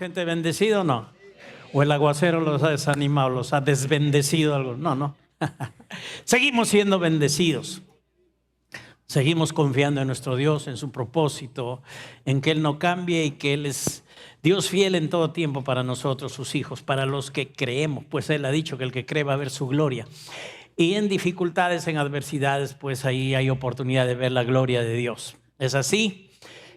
Gente bendecida o no. O el aguacero los ha desanimado, los ha desbendecido. No. Seguimos siendo bendecidos. Seguimos confiando en nuestro Dios, en su propósito, en que Él no cambie y que Él es Dios fiel en todo tiempo para nosotros, sus hijos, para los que creemos. Pues Él ha dicho que el que cree va a ver su gloria. Y en dificultades, en adversidades, pues ahí hay oportunidad de ver la gloria de Dios. ¿Es así?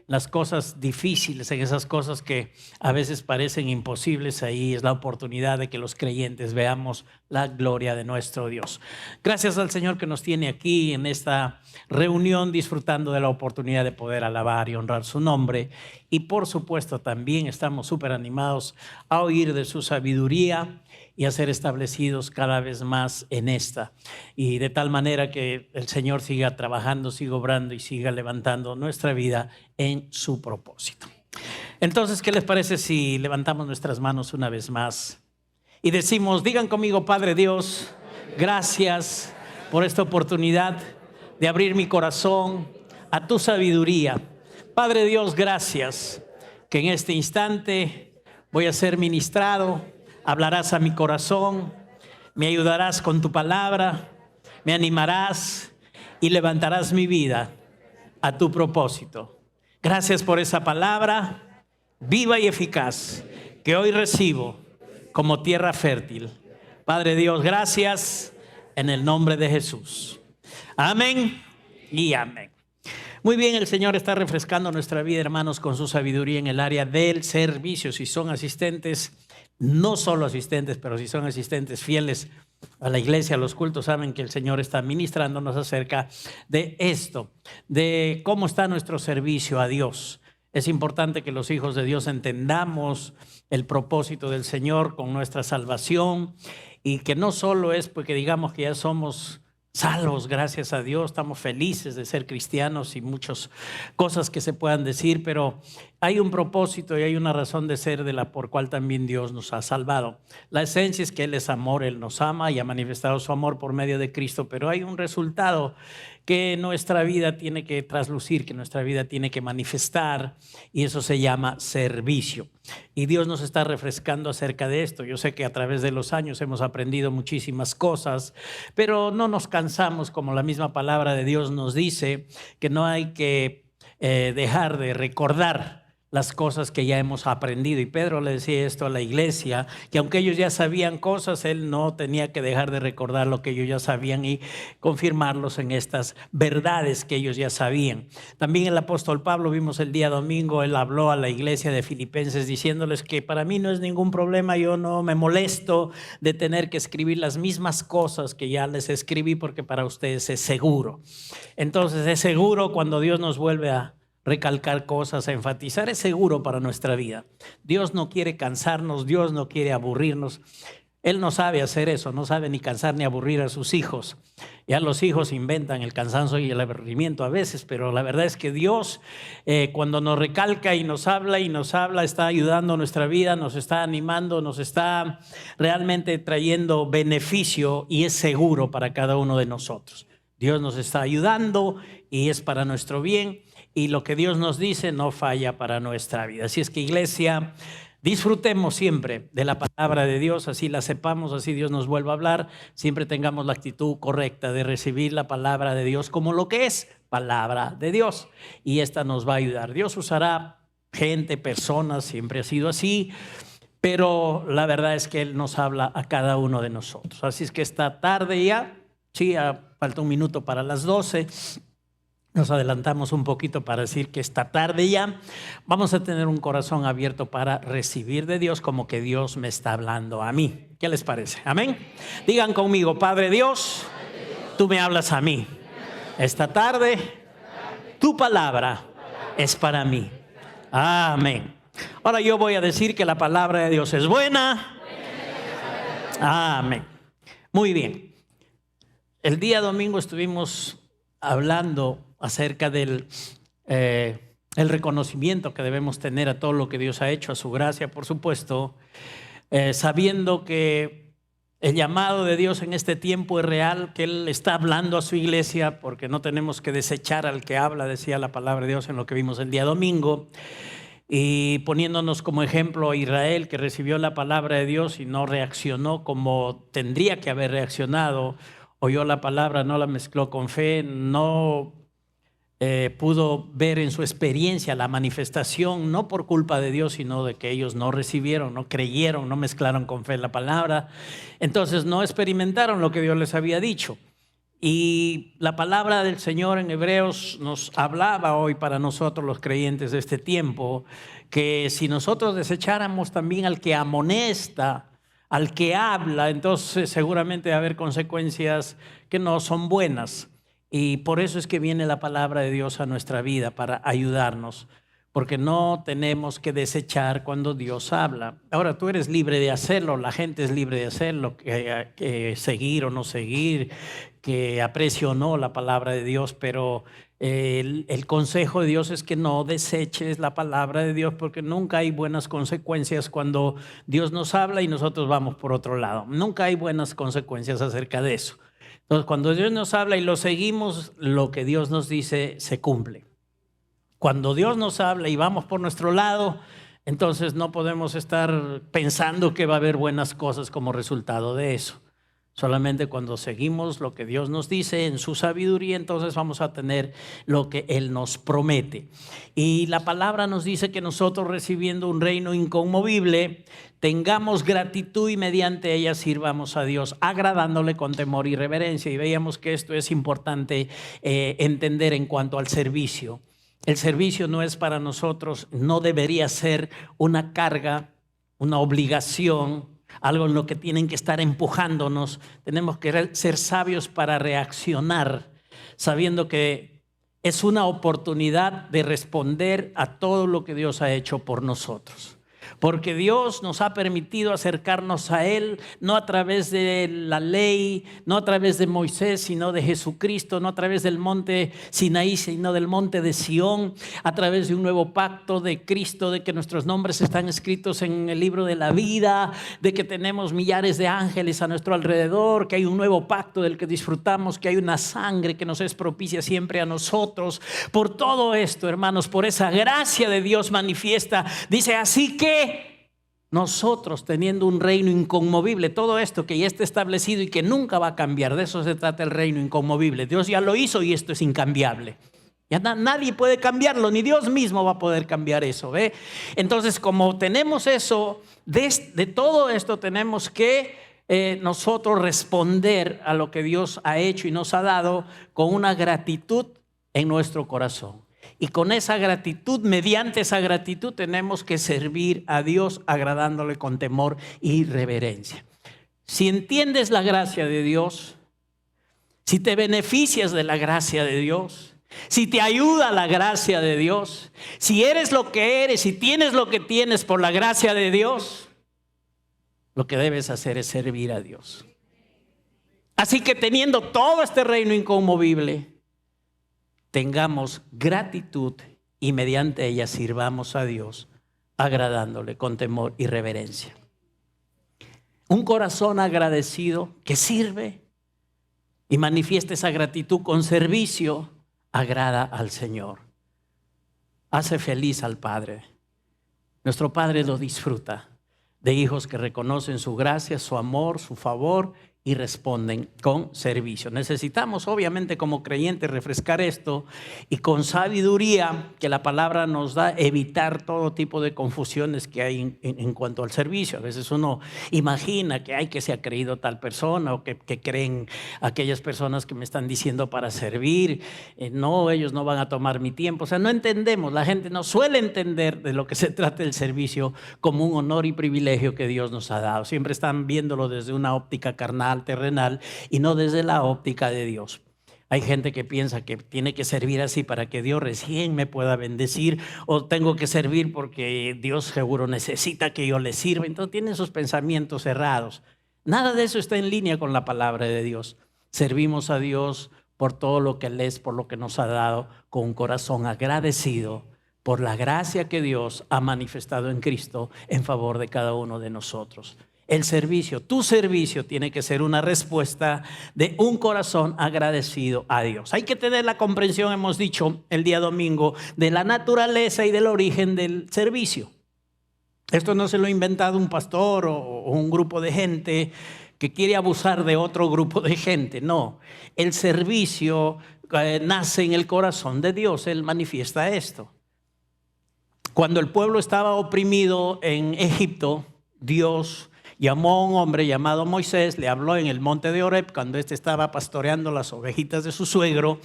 Las cosas difíciles, en esas cosas que a veces parecen imposibles, ahí es la oportunidad de que los creyentes veamos la gloria de nuestro Dios. Gracias al Señor que nos tiene aquí en esta reunión, disfrutando de la oportunidad de poder alabar y honrar su nombre. Y por supuesto también estamos súper animados a oír de su sabiduría y a ser establecidos cada vez más en esta. Y de tal manera que el Señor siga trabajando, siga obrando y siga levantando nuestra vida en su propósito. Entonces, ¿qué les parece si levantamos nuestras manos una vez más y decimos, digan conmigo, Padre Dios, gracias por esta oportunidad de abrir mi corazón a tu sabiduría. Padre Dios, gracias que en este instante voy a ser ministrado. Hablarás a mi corazón, me ayudarás con tu palabra, me animarás y levantarás mi vida a tu propósito. Gracias por esa palabra viva y eficaz que hoy recibo como tierra fértil. Padre Dios, gracias en el nombre de Jesús. Amén y amén. Muy bien, el Señor está refrescando nuestra vida, hermanos, con su sabiduría en el área del servicio. Si son asistentes, no solo asistentes, pero si son asistentes fieles a la iglesia, a los cultos, saben que el Señor está ministrándonos acerca de esto, de cómo está nuestro servicio a Dios. Es importante que los hijos de Dios entendamos el propósito del Señor con nuestra salvación y que no solo es porque digamos que ya somos salvos, gracias a Dios, estamos felices de ser cristianos y muchas cosas que se puedan decir, pero hay un propósito y hay una razón de ser de la por cual también Dios nos ha salvado. La esencia es que Él es amor, Él nos ama y ha manifestado su amor por medio de Cristo, pero hay un resultado que nuestra vida tiene que traslucir, que nuestra vida tiene que manifestar, y eso se llama servicio. Y Dios nos está refrescando acerca de esto. Yo sé que a través de los años hemos aprendido muchísimas cosas, pero no nos cansamos, como la misma palabra de Dios nos dice, que no hay que dejar de recordar las cosas que ya hemos aprendido. Y Pedro le decía esto a la iglesia, que aunque ellos ya sabían cosas, él no tenía que dejar de recordar lo que ellos ya sabían y confirmarlos en estas verdades que ellos ya sabían. También el apóstol Pablo, vimos el día domingo, él habló a la iglesia de Filipenses diciéndoles que para mí no es ningún problema, yo no me molesto de tener que escribir las mismas cosas que ya les escribí porque para ustedes es seguro. Entonces es seguro cuando Dios nos vuelve a recalcar cosas, a enfatizar, es seguro para nuestra vida. Dios no quiere cansarnos, Dios no quiere aburrirnos. Él no sabe hacer eso, no sabe ni cansar ni aburrir a sus hijos. Ya los hijos inventan el cansancio y el aburrimiento a veces, pero la verdad es que Dios cuando nos recalca y nos habla, está ayudando a nuestra vida, nos está animando, nos está realmente trayendo beneficio y es seguro para cada uno de nosotros. Dios nos está ayudando y es para nuestro bien. Y lo que Dios nos dice no falla para nuestra vida. Así es que, iglesia, disfrutemos siempre de la palabra de Dios, así la sepamos, así Dios nos vuelva a hablar. Siempre tengamos la actitud correcta de recibir la palabra de Dios como lo que es palabra de Dios. Y esta nos va a ayudar. Dios usará gente, personas, siempre ha sido así, pero la verdad es que Él nos habla a cada uno de nosotros. Así es que esta tarde ya falta un minuto para las 12. Nos adelantamos un poquito para decir que esta tarde ya vamos a tener un corazón abierto para recibir de Dios como que Dios me está hablando a mí. ¿Qué les parece? Amén. Digan conmigo, Padre Dios, tú me hablas a mí. Esta tarde, tu palabra es para mí. Amén. Ahora yo voy a decir que la palabra de Dios es buena. Amén. Muy bien. El día domingo estuvimos hablando acerca del el reconocimiento que debemos tener a todo lo que Dios ha hecho, a su gracia, por supuesto, sabiendo que el llamado de Dios en este tiempo es real, que Él está hablando a su iglesia, porque no tenemos que desechar al que habla, decía la palabra de Dios en lo que vimos el día domingo. y poniéndonos como ejemplo a Israel, que recibió la palabra de Dios y no reaccionó como tendría que haber reaccionado. Oyó la palabra, no la mezcló con fe, no pudo ver en su experiencia la manifestación, no por culpa de Dios, sino de que ellos no recibieron, no creyeron, no mezclaron con fe la palabra. Entonces no experimentaron lo que Dios les había dicho. Y la palabra del Señor en Hebreos nos hablaba hoy para nosotros los creyentes de este tiempo, que si nosotros desecháramos también al que amonesta, al que habla, entonces seguramente va a haber consecuencias que no son buenas. Y por eso es que viene la palabra de Dios a nuestra vida, para ayudarnos, porque no tenemos que desechar cuando Dios habla. Ahora tú eres libre de hacerlo, la gente es libre de hacerlo, que seguir o no seguir, que aprecie o no la palabra de Dios, pero el consejo de Dios es que no deseches la palabra de Dios, porque nunca hay buenas consecuencias cuando Dios nos habla y nosotros vamos por otro lado. Nunca hay buenas consecuencias acerca de eso. Entonces, cuando Dios nos habla y lo seguimos, lo que Dios nos dice se cumple. Cuando Dios nos habla y vamos por nuestro lado, entonces no podemos estar pensando que va a haber buenas cosas como resultado de eso. Solamente cuando seguimos lo que Dios nos dice en su sabiduría, entonces vamos a tener lo que Él nos promete. Y la palabra nos dice que nosotros, recibiendo un reino inconmovible, tengamos gratitud y mediante ella sirvamos a Dios, agradándole con temor y reverencia. Y veíamos que esto es importante entender en cuanto al servicio. El servicio no es para nosotros, no debería ser una carga, una obligación, algo en lo que tienen que estar empujándonos. Tenemos que ser sabios para reaccionar, sabiendo que es una oportunidad de responder a todo lo que Dios ha hecho por nosotros. Porque Dios nos ha permitido acercarnos a Él, no a través de la ley, no a través de Moisés, sino de Jesucristo, no a través del monte Sinaí, sino del monte de Sión, a través de un nuevo pacto de Cristo, de que nuestros nombres están escritos en el libro de la vida, de que tenemos millares de ángeles a nuestro alrededor, que hay un nuevo pacto del que disfrutamos, que hay una sangre que nos es propicia siempre a nosotros. Por todo esto, hermanos, por esa gracia de Dios manifiesta, dice: así que nosotros, teniendo un reino inconmovible, todo esto que ya está establecido y que nunca va a cambiar, de eso se trata el reino inconmovible. Dios ya lo hizo y esto es incambiable. Ya nadie puede cambiarlo, ni Dios mismo va a poder cambiar eso, ¿ve? Entonces, como tenemos eso, de todo esto tenemos que nosotros responder a lo que Dios ha hecho y nos ha dado con una gratitud en nuestro corazón. Y con esa gratitud, mediante esa gratitud, tenemos que servir a Dios agradándole con temor y reverencia. Si entiendes la gracia de Dios, si te beneficias de la gracia de Dios, si te ayuda la gracia de Dios, si eres lo que eres y tienes lo que tienes por la gracia de Dios, lo que debes hacer es servir a Dios. Así que teniendo todo este reino inconmovible, tengamos gratitud y mediante ella sirvamos a Dios, agradándole con temor y reverencia. Un corazón agradecido que sirve y manifiesta esa gratitud con servicio, agrada al Señor. Hace feliz al Padre. Nuestro Padre lo disfruta de hijos que reconocen su gracia, su amor, su favor y responden con servicio. Necesitamos, obviamente, como creyentes, refrescar esto y con sabiduría que la palabra nos da, evitar todo tipo de confusiones que hay en cuanto al servicio. A veces uno imagina que se ha creído tal persona o que creen aquellas personas que me están diciendo para servir. No, ellos no van a tomar mi tiempo. O sea, no entendemos, la gente no suele entender de lo que se trata el servicio como un honor y privilegio que Dios nos ha dado. Siempre están viéndolo desde una óptica carnal, terrenal, y no desde la óptica de Dios. Hay gente que piensa que tiene que servir así para que Dios recién me pueda bendecir, o tengo que servir porque Dios seguro necesita que yo le sirva. Entonces tienen esos pensamientos errados. Nada de eso está en línea con la palabra de Dios. Servimos a Dios por todo lo que Él es, por lo que nos ha dado, con un corazón agradecido por la gracia que Dios ha manifestado en Cristo en favor de cada uno de nosotros. El servicio, tu servicio tiene que ser una respuesta de un corazón agradecido a Dios. Hay que tener la comprensión, hemos dicho el día domingo, de la naturaleza y del origen del servicio. Esto no se lo ha inventado un pastor o un grupo de gente que quiere abusar de otro grupo de gente. No, el servicio nace en el corazón de Dios. Él manifiesta esto. Cuando el pueblo estaba oprimido en Egipto, Dios llamó a un hombre llamado Moisés, le habló en el monte de Horeb cuando éste estaba pastoreando las ovejitas de su suegro,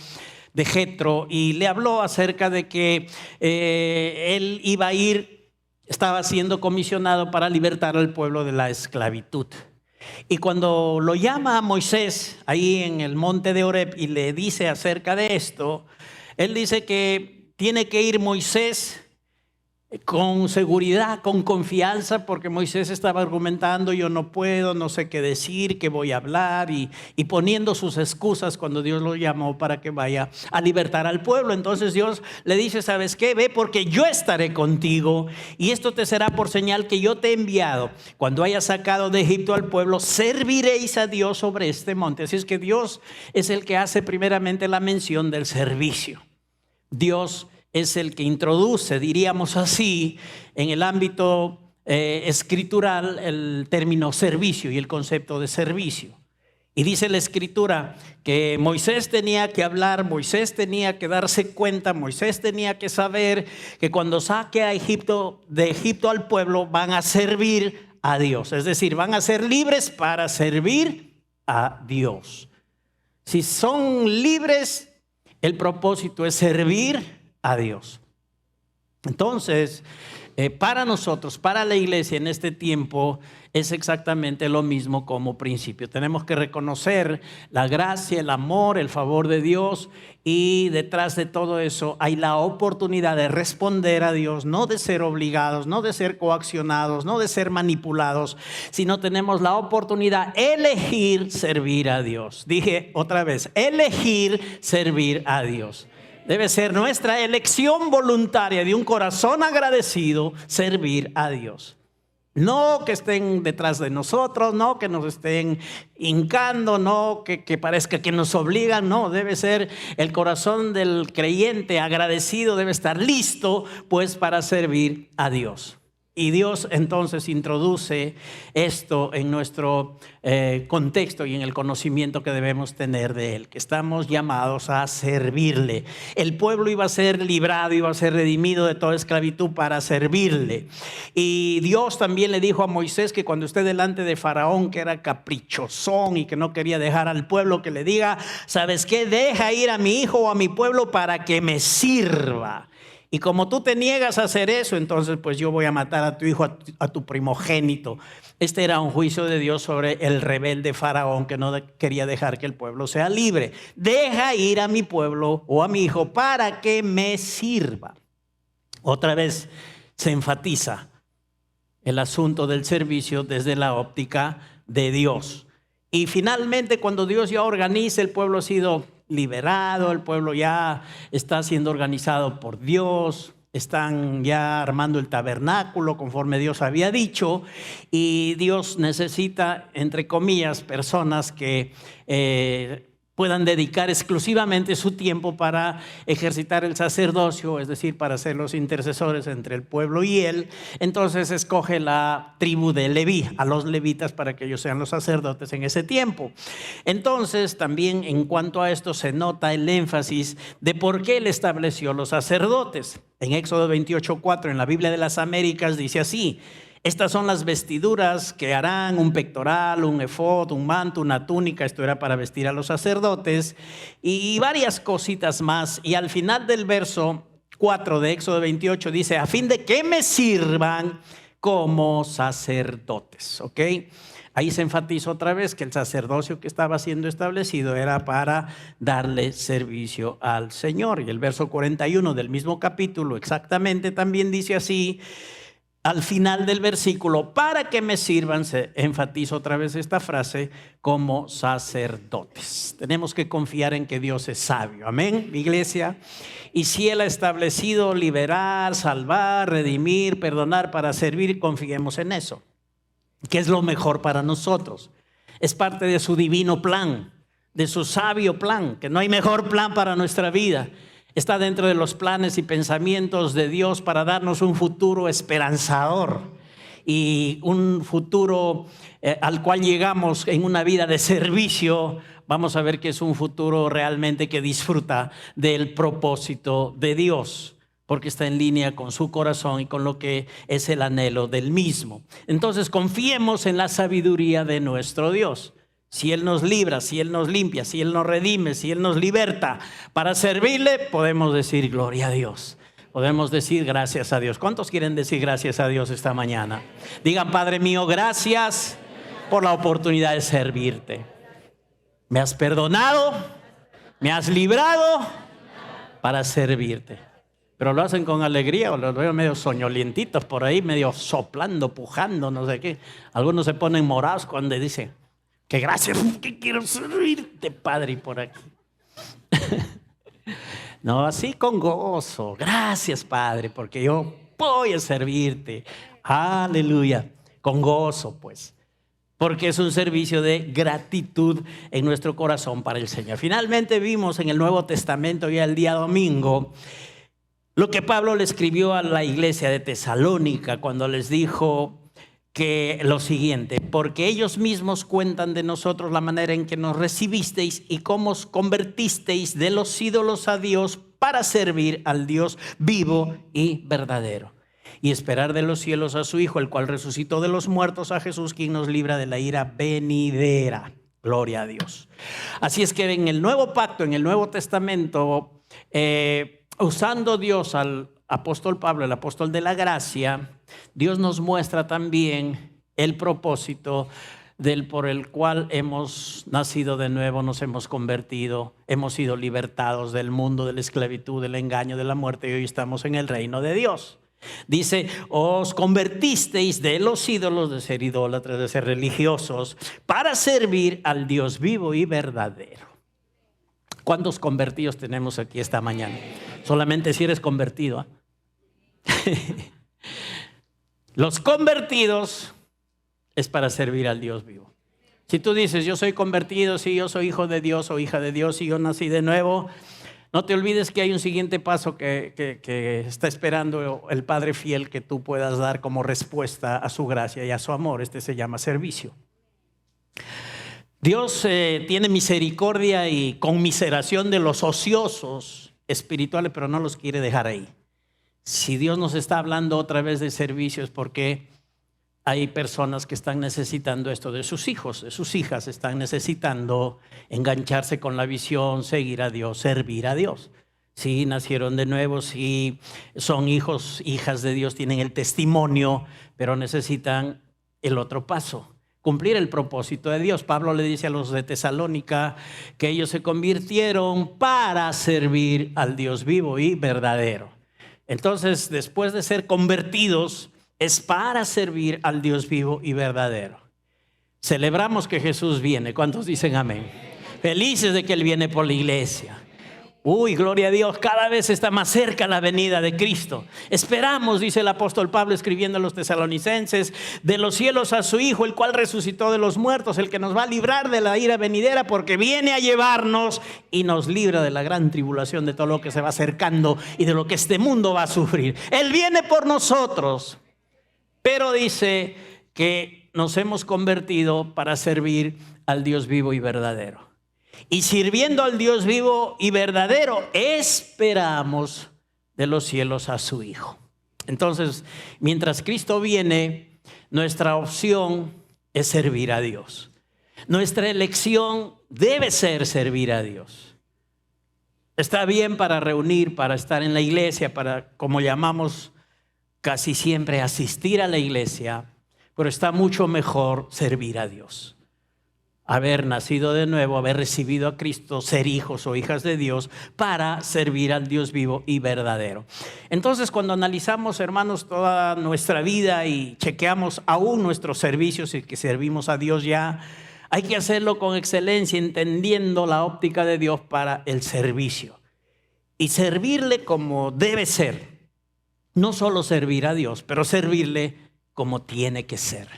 de Jetro, y le habló acerca de que él iba a ir, estaba siendo comisionado para libertar al pueblo de la esclavitud. Y cuando lo llama a Moisés ahí en el monte de Horeb y le dice acerca de esto, él dice que tiene que ir Moisés con seguridad, con confianza, porque Moisés estaba argumentando: yo no puedo, no sé qué decir, qué voy a hablar, y poniendo sus excusas cuando Dios lo llamó para que vaya a libertar al pueblo. Entonces Dios le dice: ¿sabes qué? Ve, porque yo estaré contigo, y esto te será por señal que yo te he enviado. Cuando hayas sacado de Egipto al pueblo, serviréis a Dios sobre este monte. Así es que Dios es el que hace primeramente la mención del servicio. Dios es el que introduce, diríamos así, en el ámbito escritural, el término servicio y el concepto de servicio. Y dice la escritura que Moisés tenía que hablar, Moisés tenía que darse cuenta, Moisés tenía que saber que cuando saque de Egipto al pueblo, van a servir a Dios. Es decir, van a ser libres para servir a Dios. Si son libres, el propósito es servir a Dios. Entonces, para nosotros, para la iglesia en este tiempo, es exactamente lo mismo como principio. Tenemos que reconocer la gracia, el amor, el favor de Dios, y detrás de todo eso hay la oportunidad de responder a Dios, no de ser obligados, no de ser coaccionados, no de ser manipulados, sino tenemos la oportunidad de elegir servir a Dios. Dije otra vez, elegir servir a Dios. Debe ser nuestra elección voluntaria de un corazón agradecido servir a Dios. No que estén detrás de nosotros, no que nos estén hincando, no que parezca que nos obligan. No, debe ser el corazón del creyente agradecido, debe estar listo pues para servir a Dios. Y Dios entonces introduce esto en nuestro contexto y en el conocimiento que debemos tener de Él, que estamos llamados a servirle. El pueblo iba a ser librado, iba a ser redimido de toda esclavitud para servirle. Y Dios también le dijo a Moisés que cuando esté delante de Faraón, que era caprichosón y que no quería dejar al pueblo, que le diga: ¿sabes qué? Deja ir a mi hijo o a mi pueblo para que me sirva. Y como tú te niegas a hacer eso, entonces pues yo voy a matar a tu hijo, a tu primogénito. Este era un juicio de Dios sobre el rebelde Faraón que no quería dejar que el pueblo sea libre. Deja ir a mi pueblo o a mi hijo para que me sirva. Otra vez se enfatiza el asunto del servicio desde la óptica de Dios. Y finalmente, cuando Dios ya organiza, el pueblo ha sido liberado, el pueblo ya está siendo organizado por Dios, están ya armando el tabernáculo conforme Dios había dicho, y Dios necesita, entre comillas, personas que puedan dedicar exclusivamente su tiempo para ejercitar el sacerdocio, es decir, para ser los intercesores entre el pueblo y Él. Entonces escoge la tribu de Leví, a los levitas, para que ellos sean los sacerdotes en ese tiempo. Entonces también en cuanto a esto se nota el énfasis de por qué Él estableció los sacerdotes. En Éxodo 28:4, en la Biblia de las Américas, dice así: estas son las vestiduras que harán: un pectoral, un efod, un manto, una túnica. Esto era para vestir a los sacerdotes, y varias cositas más. Y al final del verso 4 de Éxodo 28 dice: a fin de que me sirvan como sacerdotes. ¿Ok? Ahí se enfatiza otra vez que el sacerdocio que estaba siendo establecido era para darle servicio al Señor. Y el verso 41 del mismo capítulo exactamente también dice así: al final del versículo, para que me sirvan, se enfatiza otra vez esta frase, como sacerdotes. Tenemos que confiar en que Dios es sabio. Amén, iglesia. Y si Él ha establecido liberar, salvar, redimir, perdonar para servir, confiemos en eso. que es lo mejor para nosotros. Es parte de su divino plan, de su sabio plan, que no hay mejor plan para nuestra vida. Está dentro de los planes y pensamientos de Dios para darnos un futuro esperanzador y un futuro al cual llegamos en una vida de servicio. Vamos a ver que es un futuro realmente que disfruta del propósito de Dios, porque está en línea con su corazón y con lo que es el anhelo del mismo. Entonces confiemos en la sabiduría de nuestro Dios. Si Él nos libra, si Él nos limpia, si Él nos redime, si Él nos liberta para servirle, podemos decir gloria a Dios. Podemos decir gracias a Dios. ¿Cuántos quieren decir gracias a Dios esta mañana? Digan: Padre mío, gracias por la oportunidad de servirte. Me has perdonado, me has librado para servirte. Pero lo hacen con alegría, o los veo medio soñolientitos por ahí, medio soplando, pujando, no sé qué. Algunos se ponen morados cuando dicen que gracias, que quiero servirte, Padre, y por aquí. No, así con gozo. Gracias, Padre, porque yo voy a servirte. Aleluya. Con gozo, pues. Porque es un servicio de gratitud en nuestro corazón para el Señor. Finalmente vimos en el Nuevo Testamento, ya el día domingo, lo que Pablo le escribió a la iglesia de Tesalónica cuando les dijo que lo siguiente: porque ellos mismos cuentan de nosotros la manera en que nos recibisteis y cómo os convertisteis de los ídolos a Dios para servir al Dios vivo y verdadero, y esperar de los cielos a su Hijo, el cual resucitó de los muertos, a Jesús, quien nos libra de la ira venidera. Gloria a Dios. Así es que en el Nuevo Pacto, en el Nuevo Testamento, usando Dios al apóstol Pablo, el apóstol de la gracia, Dios nos muestra también el propósito por el cual hemos nacido de nuevo, nos hemos convertido, hemos sido libertados del mundo de la esclavitud, del engaño, de la muerte, y hoy estamos en el reino de Dios. Dice: os convertisteis de los ídolos, de ser idólatras, de ser religiosos, para servir al Dios vivo y verdadero. ¿Cuántos convertidos tenemos aquí esta mañana? Solamente si eres convertido, ¿eh? Los convertidos es para servir al Dios vivo. Si tú dices: yo soy convertido, sí, yo soy hijo de Dios o hija de Dios, y yo nací de nuevo, no te olvides que hay un siguiente paso que está esperando el Padre fiel que tú puedas dar como respuesta a su gracia y a su amor. Este se llama servicio. Dios tiene misericordia y conmiseración de los ociosos espirituales, pero no los quiere dejar ahí. Si Dios nos está hablando otra vez de servicio, es porque hay personas que están necesitando esto de sus hijos, de sus hijas, están necesitando engancharse con la visión, seguir a Dios, servir a Dios. Si nacieron de nuevo, si son hijos, hijas de Dios, tienen el testimonio, pero necesitan el otro paso, cumplir el propósito de Dios. Pablo le dice a los de Tesalónica que ellos se convirtieron para servir al Dios vivo y verdadero. Entonces, después de ser convertidos, es para servir al Dios vivo y verdadero. Celebramos que Jesús viene. ¿Cuántos dicen amén? Felices de que Él viene por la iglesia. Uy, gloria a Dios, cada vez está más cerca la venida de Cristo. Esperamos, dice el apóstol Pablo escribiendo a los tesalonicenses, de los cielos a su Hijo, el cual resucitó de los muertos, el que nos va a librar de la ira venidera, porque viene a llevarnos y nos libra de la gran tribulación, de todo lo que se va acercando y de lo que este mundo va a sufrir. Él viene por nosotros, pero dice que nos hemos convertido para servir al Dios vivo y verdadero. Y sirviendo al Dios vivo y verdadero, esperamos de los cielos a su Hijo. Entonces, mientras Cristo viene, nuestra opción es servir a Dios. Nuestra elección debe ser servir a Dios. Está bien para reunir, para estar en la iglesia, para, como llamamos casi siempre, asistir a la iglesia, pero está mucho mejor servir a Dios. Haber nacido de nuevo, haber recibido a Cristo, ser hijos o hijas de Dios para servir al Dios vivo y verdadero. Entonces, cuando analizamos, hermanos, toda nuestra vida y chequeamos aún nuestros servicios y que servimos a Dios ya, hay que hacerlo con excelencia, entendiendo la óptica de Dios para el servicio y servirle como debe ser. No solo servir a Dios, pero servirle como tiene que ser.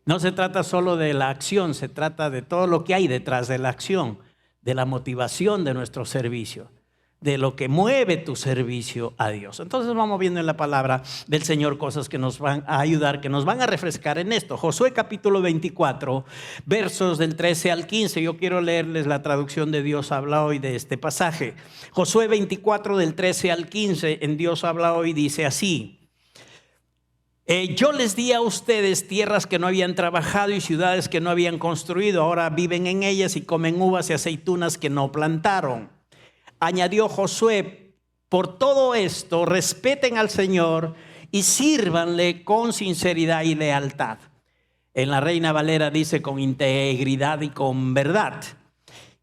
No se trata solo de la acción, se trata de todo lo que hay detrás de la acción, de la motivación de nuestro servicio, de lo que mueve tu servicio a Dios. Entonces vamos viendo en la palabra del Señor cosas que nos van a ayudar, que nos van a refrescar en esto. Josué capítulo 24, versos del 13 al 15. Yo quiero leerles la traducción de Dios habla hoy de este pasaje. Josué 24 del 13 al 15 en Dios habla hoy dice así. Yo les di a ustedes tierras que no habían trabajado y ciudades que no habían construido. Ahora viven en ellas y comen uvas y aceitunas que no plantaron. Añadió Josué, por todo esto respeten al Señor y sírvanle con sinceridad y lealtad. En la Reina Valera dice con integridad y con verdad.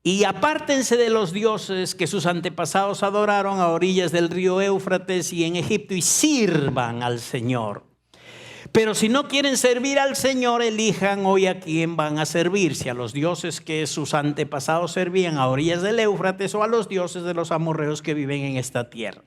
Y apártense de los dioses que sus antepasados adoraron a orillas del río Éufrates y en Egipto y sirvan al Señor. Pero si no quieren servir al Señor, elijan hoy a quién van a servir, si a los dioses que sus antepasados servían a orillas del Éufrates o a los dioses de los amorreos que viven en esta tierra.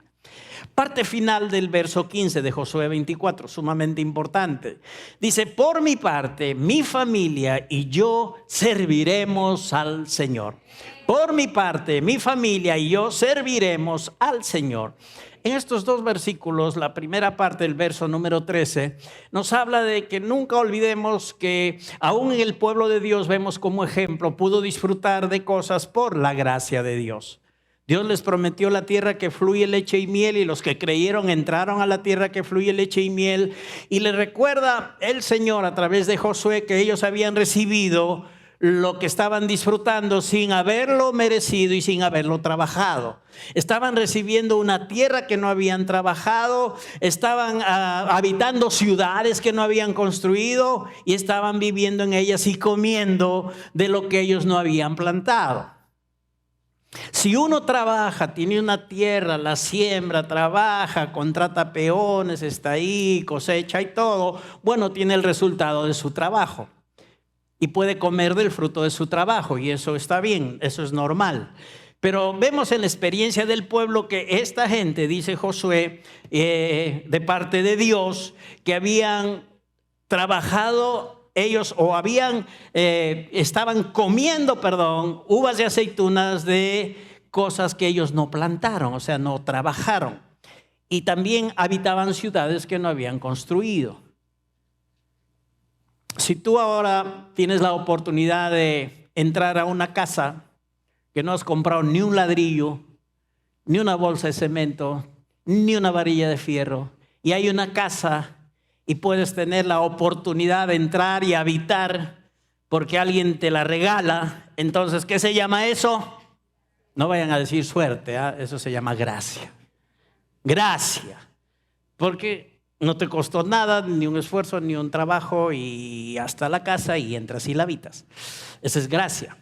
Parte final del verso 15 de Josué 24, sumamente importante. Dice, por mi parte, mi familia y yo serviremos al Señor. Por mi parte, mi familia y yo serviremos al Señor. En estos dos versículos, la primera parte del verso número 13, nos habla de que nunca olvidemos que aún en el pueblo de Dios vemos como ejemplo, pudo disfrutar de cosas por la gracia de Dios. Dios les prometió la tierra que fluye leche y miel y los que creyeron entraron a la tierra que fluye leche y miel. Y les recuerda el Señor a través de Josué que ellos habían recibido lo que estaban disfrutando sin haberlo merecido y sin haberlo trabajado. Estaban recibiendo una tierra que no habían trabajado, estaban habitando ciudades que no habían construido y estaban viviendo en ellas y comiendo de lo que ellos no habían plantado. Si uno trabaja, tiene una tierra, la siembra, trabaja, contrata peones, está ahí, cosecha y todo, bueno, tiene el resultado de su trabajo. Y puede comer del fruto de su trabajo y eso está bien, eso es normal. Pero vemos en la experiencia del pueblo que esta gente, dice Josué, de parte de Dios, que habían trabajado ellos o estaban comiendo, uvas y aceitunas de cosas que ellos no plantaron, o sea, no trabajaron. Y también habitaban ciudades que no habían construido. Si tú ahora tienes la oportunidad de entrar a una casa que no has comprado ni un ladrillo, ni una bolsa de cemento, ni una varilla de fierro, y hay una casa y puedes tener la oportunidad de entrar y habitar porque alguien te la regala, entonces, ¿qué se llama eso? No vayan a decir suerte, eso se llama gracia. Gracia, porque no te costó nada, ni un esfuerzo, ni un trabajo y hasta la casa y entras y la habitas. Esa es gracia.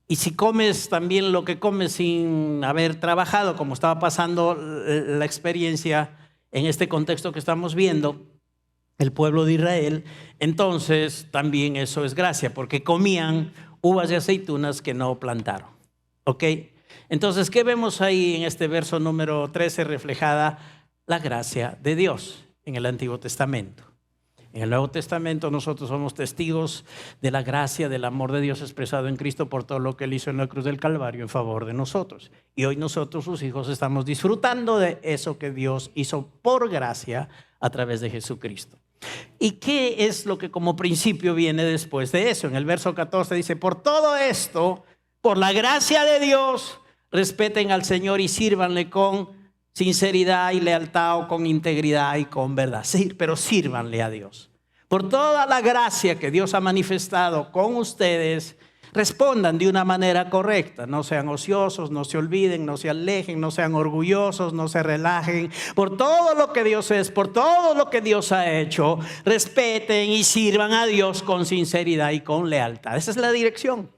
Y si comes también lo que comes sin haber trabajado, como estaba pasando la experiencia en este contexto que estamos viendo, el pueblo de Israel, entonces también eso es gracia, porque comían uvas y aceitunas que no plantaron. ¿Ok? Entonces, ¿qué vemos ahí en este verso número 13 reflejada? La gracia de Dios en el Antiguo Testamento. En el Nuevo Testamento nosotros somos testigos de la gracia, del amor de Dios expresado en Cristo por todo lo que Él hizo en la cruz del Calvario en favor de nosotros. Y hoy nosotros, sus hijos, estamos disfrutando de eso que Dios hizo por gracia a través de Jesucristo. ¿Y qué es lo que como principio viene después de eso? En el verso 14 dice, por todo esto, por la gracia de Dios, respeten al Señor y sírvanle con sinceridad y lealtad o con integridad y con verdad. Sí, pero sírvanle a Dios. Por toda la gracia que Dios ha manifestado con ustedes, respondan de una manera correcta. No sean ociosos, no se olviden, no se alejen, no sean orgullosos, no se relajen. Por todo lo que Dios es, por todo lo que Dios ha hecho, respeten y sirvan a Dios con sinceridad y con lealtad. Esa es la dirección.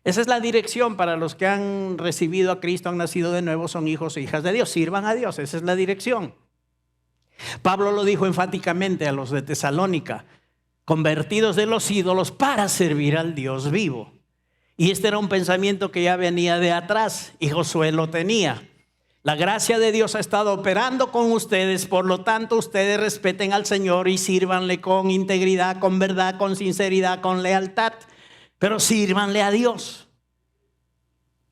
Esa es la dirección para los que han recibido a Cristo, han nacido de nuevo, son hijos e hijas de Dios. Sirvan a Dios, esa es la dirección. Pablo lo dijo enfáticamente a los de Tesalónica, convertidos de los ídolos para servir al Dios vivo. Y este era un pensamiento que ya venía de atrás y Josué lo tenía. La gracia de Dios ha estado operando con ustedes, por lo tanto ustedes respeten al Señor y sírvanle con integridad, con verdad, con sinceridad, con lealtad, pero sírvanle a Dios.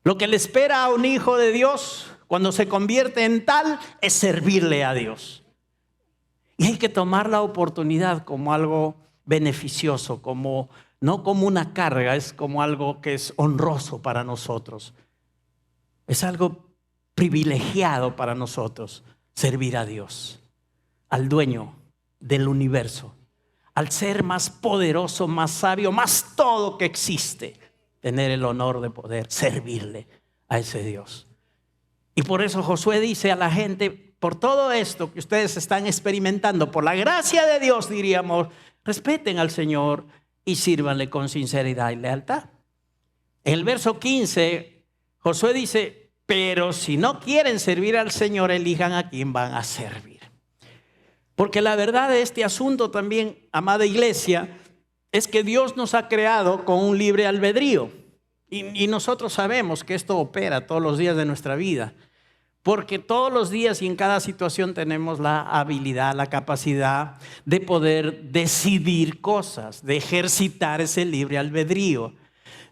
Lo que le espera a un hijo de Dios cuando se convierte en tal es servirle a Dios. Y hay que tomar la oportunidad como algo beneficioso, no como una carga, es como algo que es honroso para nosotros. Es algo privilegiado para nosotros servir a Dios, al dueño del universo, al ser más poderoso, más sabio, más todo que existe. Tener el honor de poder servirle a ese Dios. Y por eso Josué dice a la gente, por todo esto que ustedes están experimentando, por la gracia de Dios, diríamos, respeten al Señor y sírvanle con sinceridad y lealtad. En el verso 15, Josué dice, pero si no quieren servir al Señor, elijan a quién van a servir. Porque la verdad de este asunto también, amada iglesia, es que Dios nos ha creado con un libre albedrío. Y nosotros sabemos que esto opera todos los días de nuestra vida. Porque todos los días y en cada situación tenemos la habilidad, la capacidad de poder decidir cosas, de ejercitar ese libre albedrío.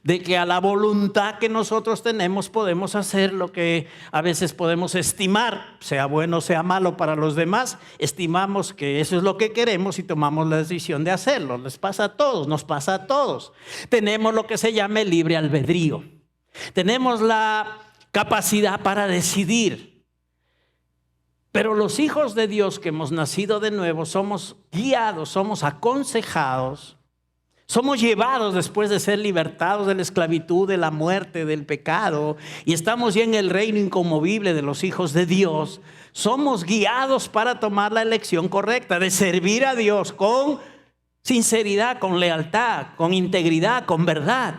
De que a la voluntad que nosotros tenemos podemos hacer lo que a veces podemos estimar, sea bueno o sea malo para los demás, estimamos que eso es lo que queremos y tomamos la decisión de hacerlo. Les pasa a todos, nos pasa a todos. Tenemos lo que se llama el libre albedrío. Tenemos la capacidad para decidir. Pero los hijos de Dios que hemos nacido de nuevo somos guiados, somos aconsejados. Somos llevados después de ser libertados de la esclavitud, de la muerte, del pecado, y estamos ya en el reino inconmovible de los hijos de Dios. Somos guiados para tomar la elección correcta de servir a Dios con sinceridad, con lealtad, con integridad, con verdad.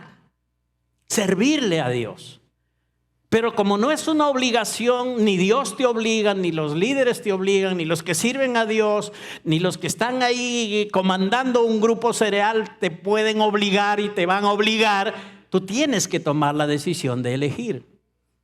Servirle a Dios. Pero como no es una obligación, ni Dios te obliga, ni los líderes te obligan, ni los que sirven a Dios, ni los que están ahí comandando un grupo cereal te pueden obligar y te van a obligar, tú tienes que tomar la decisión de elegir.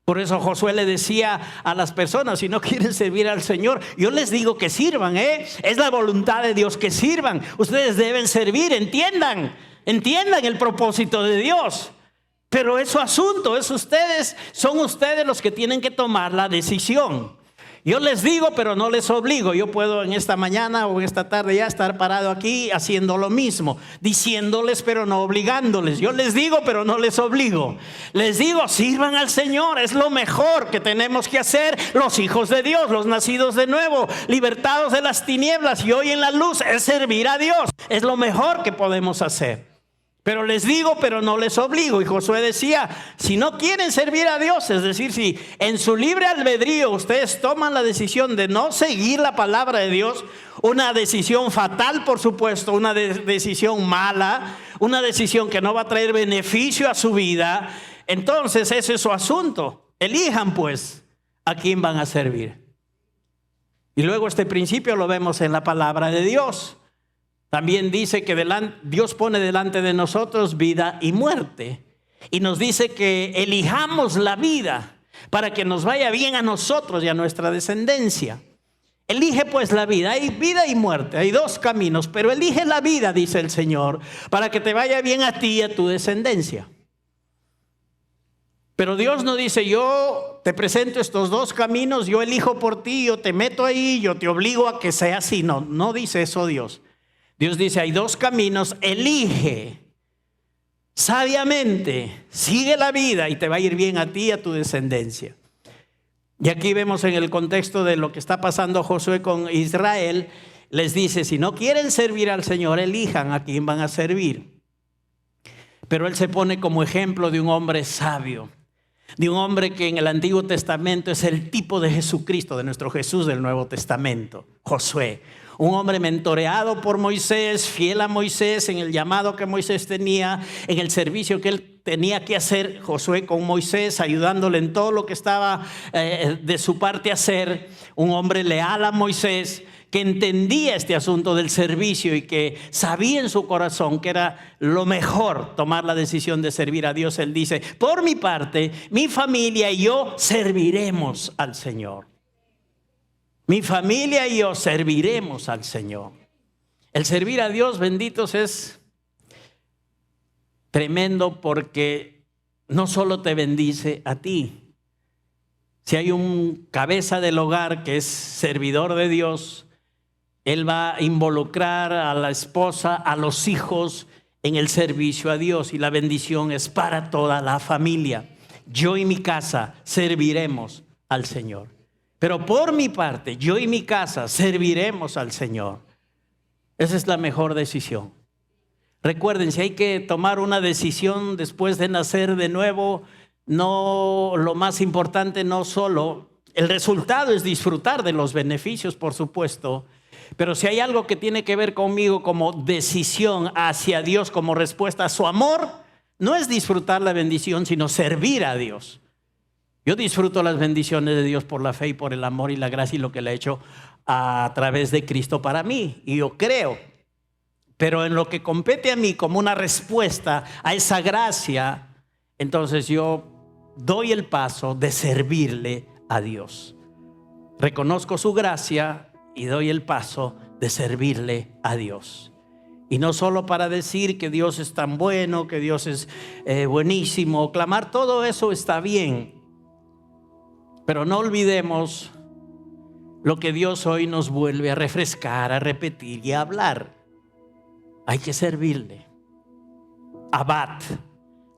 Por eso Josué le decía a las personas, si no quieren servir al Señor, yo les digo que sirvan, es la voluntad de Dios que sirvan. Ustedes deben servir, entiendan el propósito de Dios. Pero es su asunto, son ustedes los que tienen que tomar la decisión. Yo les digo, pero no les obligo. Yo puedo en esta mañana o en esta tarde ya estar parado aquí haciendo lo mismo, diciéndoles pero no obligándoles. Yo les digo, pero no les obligo. Les digo, sirvan al Señor, es lo mejor que tenemos que hacer los hijos de Dios, los nacidos de nuevo, libertados de las tinieblas y hoy en la luz, es servir a Dios. Es lo mejor que podemos hacer. Pero les digo, pero no les obligo. Y Josué decía, si no quieren servir a Dios, es decir, si en su libre albedrío ustedes toman la decisión de no seguir la palabra de Dios, una decisión fatal, por supuesto, una decisión mala, una decisión que no va a traer beneficio a su vida, entonces ese es su asunto. Elijan pues a quién van a servir. Y luego este principio lo vemos en la palabra de Dios. También dice que Dios pone delante de nosotros vida y muerte. Y nos dice que elijamos la vida para que nos vaya bien a nosotros y a nuestra descendencia. Elige pues la vida. Hay vida y muerte, hay dos caminos, pero elige la vida, dice el Señor, para que te vaya bien a ti y a tu descendencia. Pero Dios no dice, yo te presento estos dos caminos, yo elijo por ti, yo te meto ahí, yo te obligo a que sea así. No dice eso Dios. Dios dice, hay dos caminos, elige sabiamente, sigue la vida y te va a ir bien a ti y a tu descendencia. Y aquí vemos en el contexto de lo que está pasando Josué con Israel, les dice, si no quieren servir al Señor, elijan a quién van a servir. Pero él se pone como ejemplo de un hombre sabio, de un hombre que en el Antiguo Testamento es el tipo de Jesucristo, de nuestro Jesús del Nuevo Testamento, Josué. un hombre mentoreado por Moisés, fiel a Moisés en el llamado que Moisés tenía, en el servicio que él tenía que hacer, Josué con Moisés, ayudándole en todo lo que estaba de su parte hacer. Un hombre leal a Moisés, que entendía este asunto del servicio y que sabía en su corazón que era lo mejor tomar la decisión de servir a Dios. Él dice: por mi parte, mi familia y yo serviremos al Señor. Mi familia y yo serviremos al Señor. El servir a Dios, benditos, es tremendo, porque no solo te bendice a ti. Si hay un cabeza del hogar que es servidor de Dios, él va a involucrar a la esposa, a los hijos en el servicio a Dios, y la bendición es para toda la familia. Yo y mi casa serviremos al Señor. Pero por mi parte, yo y mi casa serviremos al Señor. Esa es la mejor decisión. Recuerden, si hay que tomar una decisión después de nacer de nuevo, no, lo más importante no solo, el resultado es disfrutar de los beneficios, por supuesto, pero si hay algo que tiene que ver conmigo como decisión hacia Dios, como respuesta a su amor, no es disfrutar la bendición, sino servir a Dios. Yo disfruto las bendiciones de Dios por la fe y por el amor y la gracia y lo que le ha hecho a través de Cristo para mí, y yo creo. Pero en lo que compete a mí como una respuesta a esa gracia, entonces yo doy el paso de servirle a Dios. Reconozco su gracia y doy el paso de servirle a Dios. Y no solo para decir que Dios es tan bueno, que Dios es buenísimo, clamar, todo eso está bien. Pero no olvidemos lo que Dios hoy nos vuelve a refrescar, a repetir y a hablar. Hay que servirle. Abad.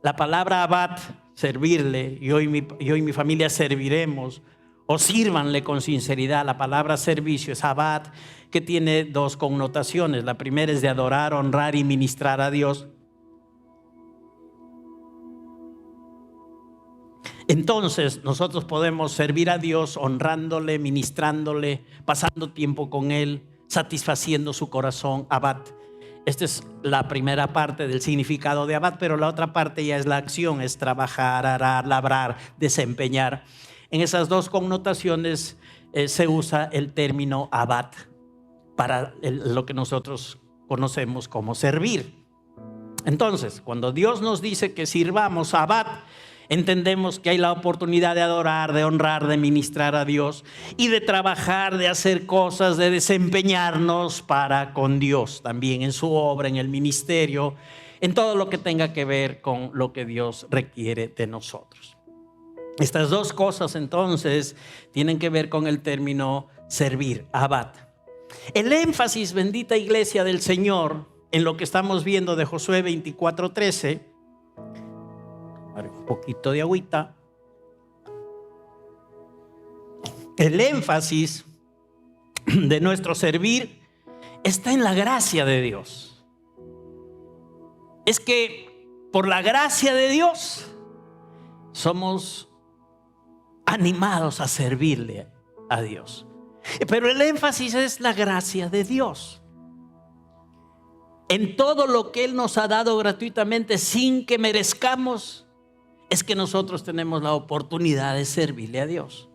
La palabra abad, servirle, yo y mi familia serviremos, o sírvanle con sinceridad. La palabra servicio es abad, que tiene dos connotaciones. La primera es de adorar, honrar y ministrar a Dios. Entonces nosotros podemos servir a Dios honrándole, ministrándole, pasando tiempo con Él, satisfaciendo su corazón. Abad. Esta es la primera parte del significado de abad, pero la otra parte ya es la acción, es trabajar, arar, labrar, desempeñar. En esas dos connotaciones se usa el término abad para lo que nosotros conocemos como servir. Entonces, cuando Dios nos dice que sirvamos abad, entendemos que hay la oportunidad de adorar, de honrar, de ministrar a Dios y de trabajar, de hacer cosas, de desempeñarnos para con Dios también en su obra, en el ministerio, en todo lo que tenga que ver con lo que Dios requiere de nosotros. Estas dos cosas entonces tienen que ver con el término servir, abad. El énfasis, bendita iglesia del Señor, en lo que estamos viendo de Josué 24:13, un poquito de agüita. El énfasis de nuestro servir está en la gracia de Dios. Es que por la gracia de Dios somos animados a servirle a Dios. Pero el énfasis es la gracia de Dios. En todo lo que Él nos ha dado gratuitamente sin que merezcamos, es que nosotros tenemos la oportunidad de servirle a Dios.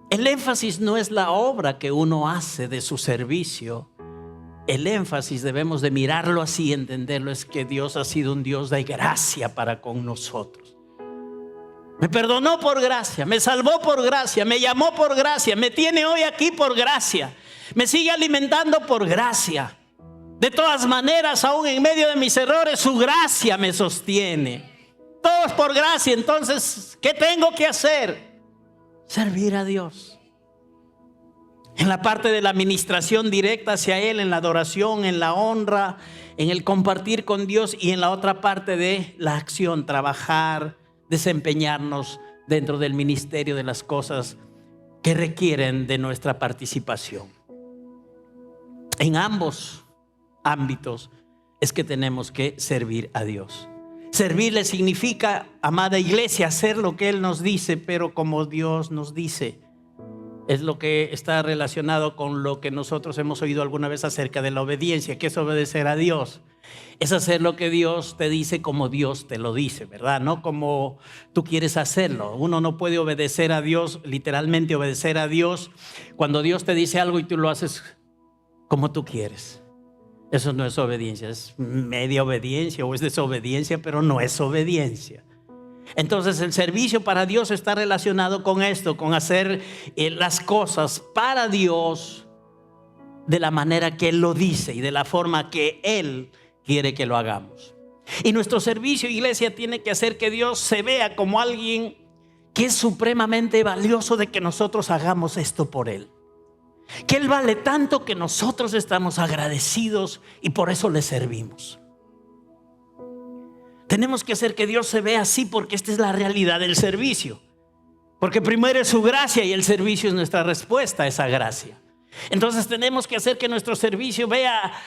El énfasis no es la obra que uno hace de su servicio. El énfasis, debemos de mirarlo así y entenderlo, es que Dios ha sido un Dios de gracia para con nosotros. Me perdonó por gracia, me salvó por gracia, me llamó por gracia, me tiene hoy aquí por gracia, me sigue alimentando por gracia. De todas maneras, aún en medio de mis errores, su gracia me sostiene. Todo es por gracia. Entonces, ¿qué tengo que hacer? Servir a Dios. En la parte de la administración directa hacia Él, en la adoración, en la honra, en el compartir con Dios, y en la otra parte de la acción, trabajar, desempeñarnos dentro del ministerio de las cosas que requieren de nuestra participación. En ambos ámbitos es que tenemos que servir a Dios. Servirle significa, amada iglesia, hacer lo que Él nos dice, pero como Dios nos dice. es lo que está relacionado con lo que nosotros hemos oído alguna vez acerca de la obediencia, que es obedecer a Dios. Es hacer lo que Dios te dice como Dios te lo dice, ¿verdad? No como tú quieres hacerlo. Uno no puede obedecer a Dios, literalmente obedecer a Dios, cuando Dios te dice algo y tú lo haces como tú quieres. Eso no es obediencia, es media obediencia o es desobediencia, pero no es obediencia. Entonces el servicio para Dios está relacionado con esto, con hacer las cosas para Dios de la manera que Él lo dice y de la forma que Él quiere que lo hagamos. Y nuestro servicio, iglesia, tiene que hacer que Dios se vea como alguien que es supremamente valioso de que nosotros hagamos esto por Él. Que Él vale tanto que nosotros estamos agradecidos y por eso le servimos. Tenemos que hacer que Dios se vea así, porque esta es la realidad del servicio. Porque primero es su gracia y el servicio es nuestra respuesta a esa gracia. Entonces tenemos que hacer que nuestro servicio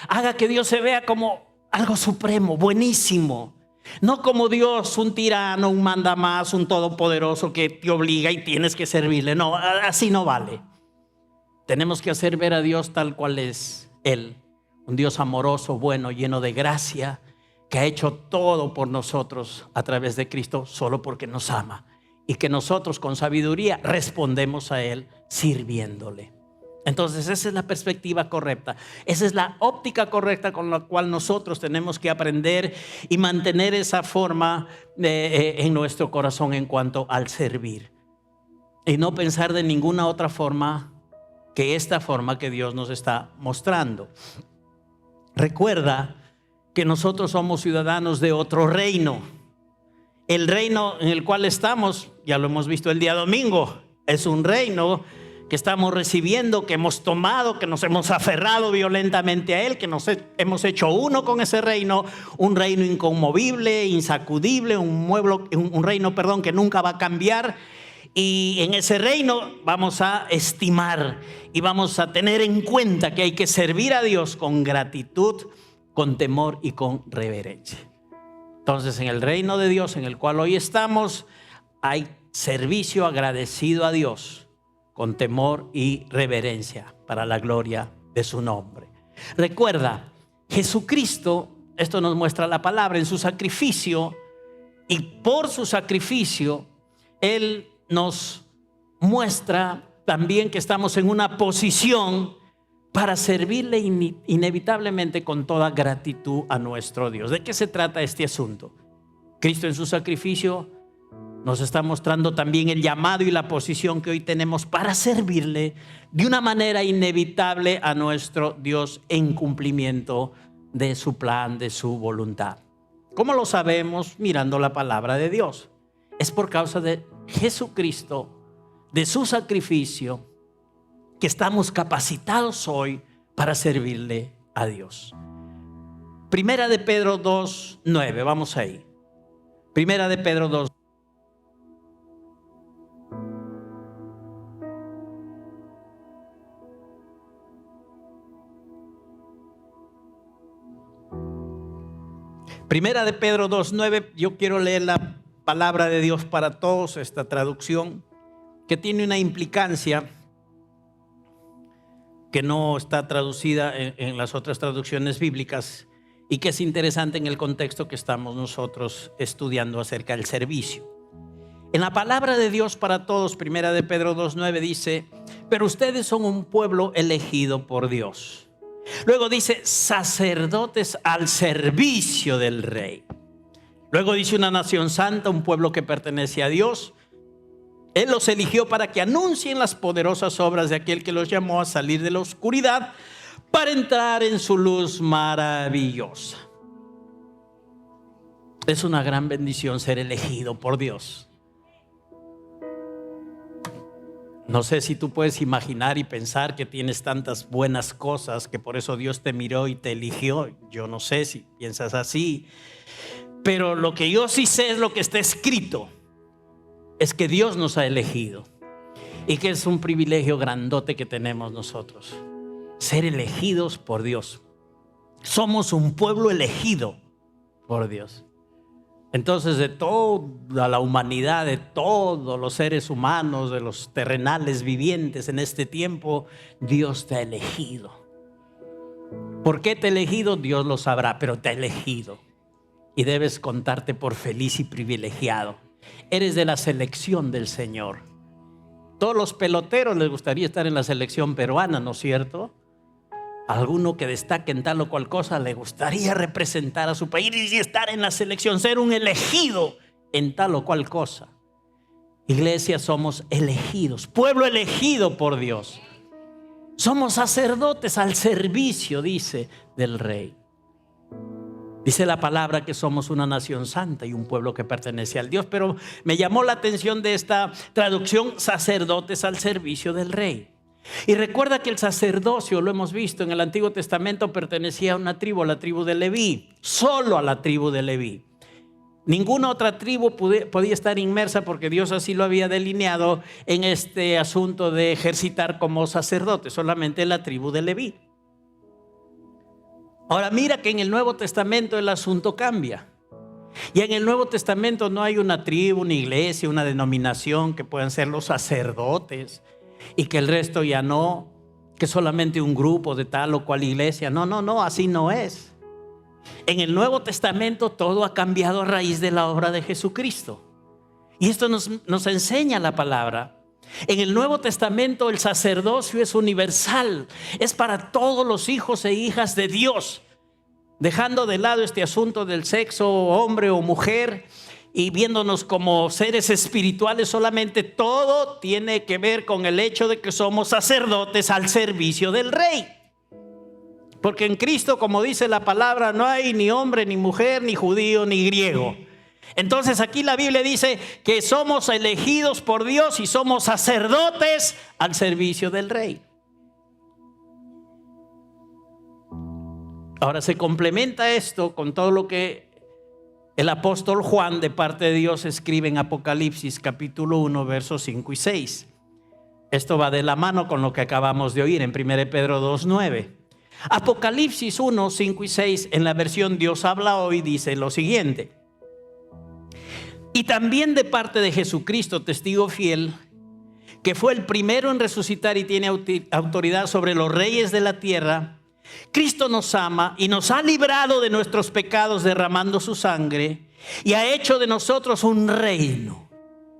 haga que Dios se vea como algo supremo, buenísimo. No como Dios, un tirano, un mandamás, un todopoderoso que te obliga y tienes que servirle. No, así no vale. Tenemos que hacer ver a Dios tal cual es Él. Un Dios amoroso, bueno, lleno de gracia, que ha hecho todo por nosotros a través de Cristo solo porque nos ama. Y que nosotros con sabiduría respondemos a Él sirviéndole. Entonces esa es la perspectiva correcta. Esa es la óptica correcta con la cual nosotros tenemos que aprender y mantener esa forma en nuestro corazón en cuanto al servir. Y no pensar de ninguna otra forma que esta forma que Dios nos está mostrando. Recuerda que nosotros somos ciudadanos de otro reino. El reino en el cual estamos, ya lo hemos visto el día domingo, es un reino que estamos recibiendo, que hemos tomado, que nos hemos aferrado violentamente a él, que nos hemos hecho uno con ese reino, un reino inconmovible, insacudible, un reino que nunca va a cambiar. Y en ese reino vamos a estimar y vamos a tener en cuenta que hay que servir a Dios con gratitud, con temor y con reverencia. Entonces, en el reino de Dios en el cual hoy estamos, hay servicio agradecido a Dios con temor y reverencia para la gloria de su nombre. Recuerda, Jesucristo, esto nos muestra la palabra, en su sacrificio, y por su sacrificio Él nos muestra también que estamos en una posición para servirle inevitablemente con toda gratitud a nuestro Dios. ¿De qué se trata este asunto? Cristo en su sacrificio nos está mostrando también el llamado y la posición que hoy tenemos para servirle de una manera inevitable a nuestro Dios en cumplimiento de su plan, de su voluntad. ¿Cómo lo sabemos? Mirando la palabra de Dios. Es por causa de Jesucristo, de su sacrificio, que estamos capacitados hoy para servirle a Dios. Primera de Pedro 2:9, vamos ahí. Primera de Pedro 2. Primera de Pedro 2:9, yo quiero leer la palabra de Dios para todos, esta traducción que tiene una implicancia que no está traducida en las otras traducciones bíblicas y que es interesante en el contexto que estamos nosotros estudiando acerca del servicio. En la palabra de Dios para todos, primera de Pedro 2:9 dice: pero ustedes son un pueblo elegido por Dios. Luego dice: sacerdotes al servicio del Rey. Luego dice: una nación santa, un pueblo que pertenece a Dios. Él los eligió para que anuncien las poderosas obras de aquel que los llamó a salir de la oscuridad para entrar en su luz maravillosa. Es una gran bendición ser elegido por Dios. No sé si tú puedes imaginar y pensar que tienes tantas buenas cosas que por eso Dios te miró y te eligió. Yo no sé si piensas así, pero lo que yo sí sé es lo que está escrito. Es que Dios nos ha elegido y que es un privilegio grandote que tenemos nosotros, ser elegidos por Dios. Somos un pueblo elegido por Dios. Entonces, de toda la humanidad, de todos los seres humanos, de los terrenales vivientes en este tiempo, Dios te ha elegido. ¿Por qué te ha elegido? Dios lo sabrá, pero te ha elegido. Y debes contarte por feliz y privilegiado. Eres de la selección del Señor. Todos los peloteros les gustaría estar en la selección peruana, ¿no es cierto? Alguno que destaque en tal o cual cosa le gustaría representar a su país y estar en la selección, ser un elegido en tal o cual cosa. Iglesia, somos elegidos, pueblo elegido por Dios. Somos sacerdotes al servicio, dice, del Rey. Dice la palabra que somos una nación santa y un pueblo que pertenece al Dios. Pero me llamó la atención de esta traducción, sacerdotes al servicio del Rey. Y recuerda que el sacerdocio, lo hemos visto en el Antiguo Testamento, pertenecía a una tribu, a la tribu de Leví, solo a la tribu de Leví. Ninguna otra tribu podía estar inmersa, porque Dios así lo había delineado, en este asunto de ejercitar como sacerdote, solamente la tribu de Leví. Ahora mira que en el Nuevo Testamento el asunto cambia. Y en el Nuevo Testamento no hay una tribu, una iglesia, una denominación que puedan ser los sacerdotes y que el resto ya no, que solamente un grupo de tal o cual iglesia. No, así no es. En el Nuevo Testamento todo ha cambiado a raíz de la obra de Jesucristo. Y esto nos enseña la palabra. En el Nuevo Testamento el sacerdocio es universal, es para todos los hijos e hijas de Dios, dejando de lado este asunto del sexo, hombre o mujer, y viéndonos como seres espirituales solamente. Todo tiene que ver con el hecho de que somos sacerdotes al servicio del Rey. Porque en Cristo, como dice la palabra, no hay ni hombre, ni mujer, ni judío, ni griego. Entonces aquí la Biblia dice que somos elegidos por Dios y somos sacerdotes al servicio del Rey. Ahora se complementa esto con todo lo que el apóstol Juan, de parte de Dios, escribe en Apocalipsis capítulo 1, versos 5 y 6. Esto va de la mano con lo que acabamos de oír en 1 Pedro 2, 9. Apocalipsis 1, 5 y 6, en la versión Dios habla hoy, dice lo siguiente: y también de parte de Jesucristo, testigo fiel, que fue el primero en resucitar y tiene autoridad sobre los reyes de la tierra, Cristo nos ama y nos ha librado de nuestros pecados derramando su sangre, y ha hecho de nosotros un reino.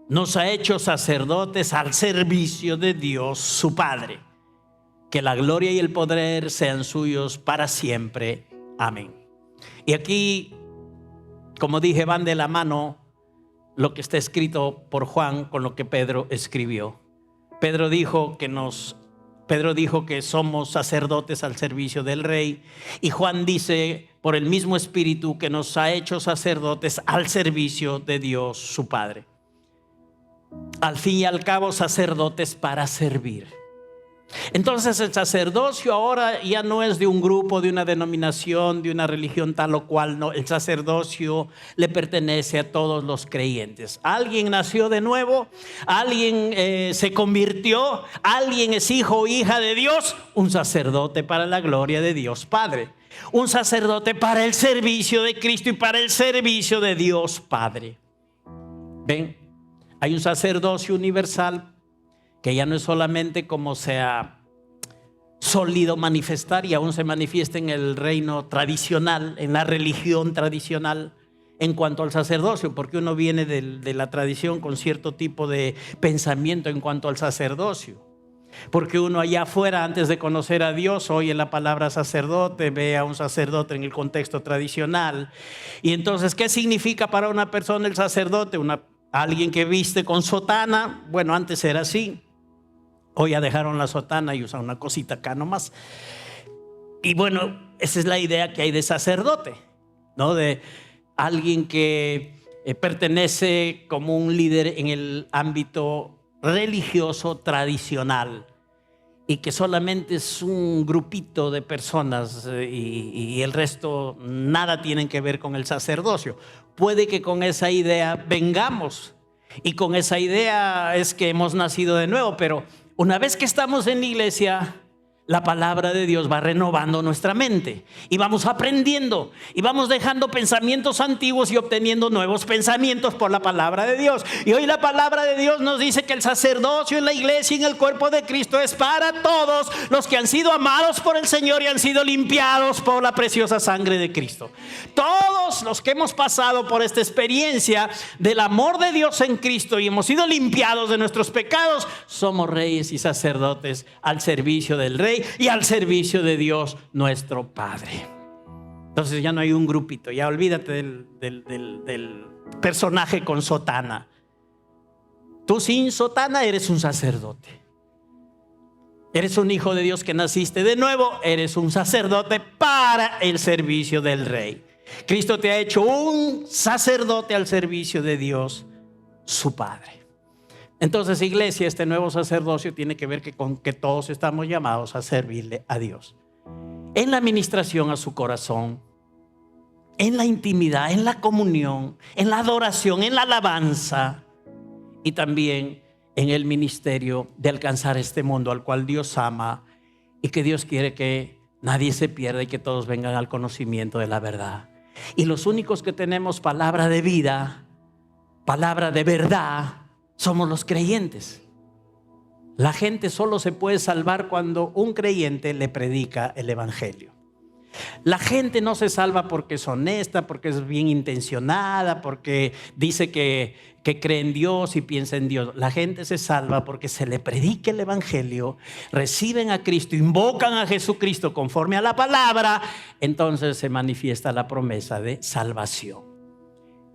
Nos ha hecho sacerdotes al servicio de Dios su Padre. Que la gloria y el poder sean suyos para siempre. Amén. Y aquí, como dije, van de la mano lo que está escrito por Juan con lo que Pedro escribió. Pedro dijo que somos sacerdotes al servicio del Rey, y Juan dice por el mismo Espíritu que nos ha hecho sacerdotes al servicio de Dios su Padre. Al fin y al cabo, sacerdotes para servir. Entonces el sacerdocio ahora ya no es de un grupo, de una denominación, de una religión tal o cual. No, el sacerdocio le pertenece a todos los creyentes. Alguien nació de nuevo, alguien se convirtió, alguien es hijo o hija de Dios, un sacerdote para la gloria de Dios Padre, un sacerdote para el servicio de Cristo y para el servicio de Dios Padre. Ven, hay un sacerdocio universal que ya no es solamente como se ha solido manifestar y aún se manifiesta en el reino tradicional, en la religión tradicional en cuanto al sacerdocio, porque uno viene de la tradición con cierto tipo de pensamiento en cuanto al sacerdocio. Porque uno allá afuera, antes de conocer a Dios, oye la palabra sacerdote, ve a un sacerdote en el contexto tradicional. Y entonces, ¿qué significa para una persona el sacerdote? Alguien que viste con sotana. Bueno, antes era así. Hoy ya dejaron la sotana y usan una cosita acá nomás. Y bueno, esa es la idea que hay de sacerdote, ¿no? De alguien que pertenece como un líder en el ámbito religioso tradicional y que solamente es un grupito de personas y el resto nada tienen que ver con el sacerdocio. Puede que con esa idea vengamos y con esa idea es que hemos nacido de nuevo, pero una vez que estamos en la iglesia, la palabra de Dios va renovando nuestra mente y vamos aprendiendo y vamos dejando pensamientos antiguos y obteniendo nuevos pensamientos por la palabra de Dios. Y hoy la palabra de Dios nos dice que el sacerdocio en la iglesia y en el cuerpo de Cristo es para todos los que han sido amados por el Señor y han sido limpiados por la preciosa sangre de Cristo. Todos los que hemos pasado por esta experiencia del amor de Dios en Cristo y hemos sido limpiados de nuestros pecados, somos reyes y sacerdotes al servicio del Rey y al servicio de Dios nuestro Padre. Entonces ya no hay un grupito, ya olvídate del personaje con sotana. Tú sin sotana eres un sacerdote. Eres un hijo de Dios que naciste de nuevo, eres un sacerdote para el servicio del Rey. Cristo te ha hecho un sacerdote al servicio de Dios, su Padre. Entonces, iglesia, este nuevo sacerdocio tiene que ver con que todos estamos llamados a servirle a Dios en la administración a su corazón, en la intimidad, en la comunión, en la adoración, en la alabanza y también en el ministerio de alcanzar este mundo al cual Dios ama y que Dios quiere que nadie se pierda y que todos vengan al conocimiento de la verdad. Y los únicos que tenemos palabra de vida, palabra de verdad, somos los creyentes. La gente solo se puede salvar cuando un creyente le predica el evangelio. La gente no se salva porque es honesta, porque es bien intencionada, porque dice que cree en Dios y piensa en Dios. La gente se salva porque se le predica el evangelio, reciben a Cristo, invocan a Jesucristo conforme a la palabra, entonces se manifiesta la promesa de salvación.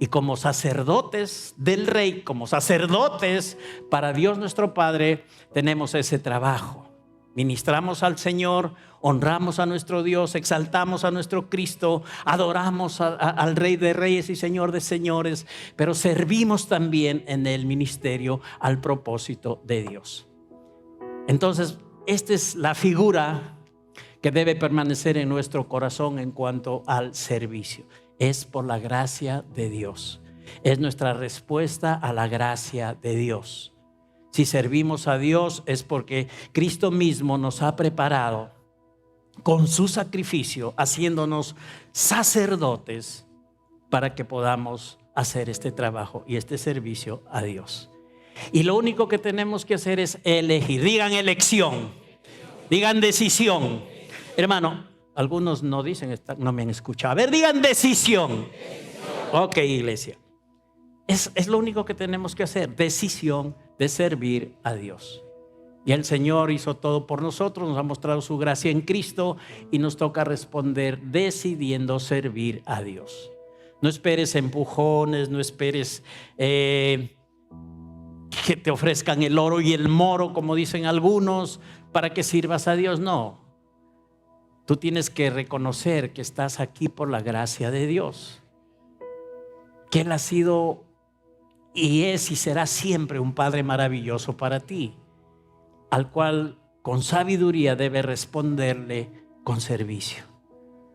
Y como sacerdotes del Rey, como sacerdotes para Dios nuestro Padre, tenemos ese trabajo. Ministramos al Señor, honramos a nuestro Dios, exaltamos a nuestro Cristo, adoramos al Rey de Reyes y Señor de Señores, pero servimos también en el ministerio al propósito de Dios. Entonces, esta es la figura que debe permanecer en nuestro corazón en cuanto al servicio. Es por la gracia de Dios. Es nuestra respuesta a la gracia de Dios. Si servimos a Dios es porque Cristo mismo nos ha preparado con su sacrificio, haciéndonos sacerdotes para que podamos hacer este trabajo y este servicio a Dios. Y lo único que tenemos que hacer es elegir. Digan elección, digan decisión. Hermano, algunos no dicen, no me han escuchado. A ver, digan decisión. Ok, iglesia. Es lo único que tenemos que hacer. Decisión de servir a Dios. Y el Señor hizo todo por nosotros, nos ha mostrado su gracia en Cristo y nos toca responder decidiendo servir a Dios. No esperes empujones, no esperes que te ofrezcan el oro y el moro, como dicen algunos, para que sirvas a Dios. No. Tú tienes que reconocer que estás aquí por la gracia de Dios, que Él ha sido y es y será siempre un Padre maravilloso para ti, al cual con sabiduría debe responderle con servicio.